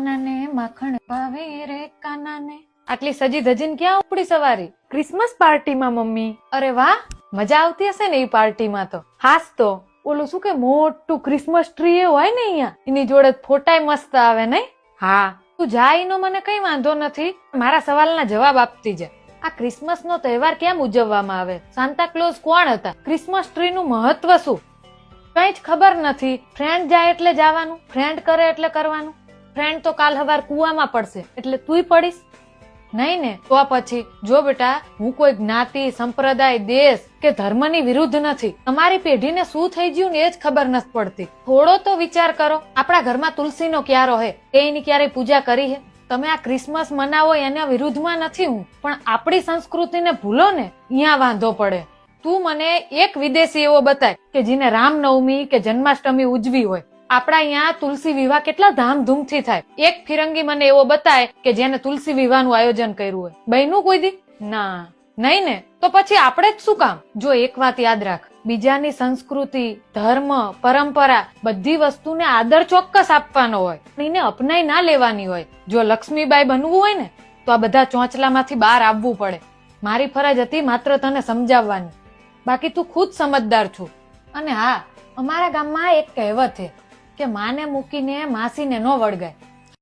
કાનાને માખણ ભાવે રે કાનાને. આટલી સજી ધજીને ક્યાં ઉપડી સવારી? ક્રિસમસ પાર્ટીમાં મમ્મી. અરે વાહ, મજા આવતી હશે ને એ પાર્ટીમાં તો. હાસ તો ઓલું શું કે મોટું ક્રિસમસ ટ્રી હોય ને અહીંયા, એની જોડે ફોટાય મસ્ત આવે નહીં? હા, તું જા, એનો મને કઈ વાંધો નથી. મારા સવાલના જવાબ આપતી જા. આ ક્રિસમસ નો તહેવાર કેમ ઉજવવામાં આવે? સાન્તા ક્લોઝ કોણ હતા? ક્રિસમસ ટ્રી નું મહત્વ શું? કઈ જ ખબર નથી. ફ્રેન્ડ જાય એટલે જવાનું, ફ્રેન્ડ કરે એટલે કરવાનું. ફ્રેન્ડ તો કાલ હવાર કુવામાં પડશે એટલે તુંય પડીશ નહીં ને? તો પછી જો બેટા, હું કોઈ જ્ઞાતિ, સંપ્રદાય, દેશ કે ધર્મની વિરુદ્ધ નથી. તમારી પેઢીને શું થઈ ગયું ને એ જ ખબર નથી પડતી. થોડો તો વિચાર કરો. આપણા ઘરમાં તુલસીનો ક્યારો હે, એની ક્યારેય પૂજા કરી હે? તમે આ ક્રિસમસ મનાવો એના વિરુદ્ધમાં નથી હું, પણ આપણી સંસ્કૃતિને ભૂલો ને અહીંયા વાંધો પડે. તું મને એક વિદેશી એવો બતાય કે જેને રામનવમી કે જન્માષ્ટમી ઉજવી હોય. આપડા અહીંયા તુલસી વિવાહ કેટલા ધામધૂમથી થાય. એક ફિરંગી મને એવો બતાય કે જેને તુલસી વિવાહનું આયોજન કર્યું હોય. બન્યું કોઈ દી? ના, નહીં ને? તો પછી આપણે જ શું કામ? જો એક વાત યાદ રાખ, બીજાની સંસ્કૃતિ, ધર્મ, પરંપરા બધી વસ્તુને આદર ચોક્કસ આપવાનો હોય, એને અપનાઈ ના લેવાની હોય. જો લક્ષ્મીબાઈ બનવું હોય ને તો આ બધા ચોંચલામાંથી બહાર આવવું પડે. મારી ફરજ હતી માત્ર તને સમજાવવાની, બાકી તું ખુદ સમજદાર છું. અને હા, અમારા ગામમાં એક કહેવત છે કે માને મૂકીને માસીને ન વળગાય.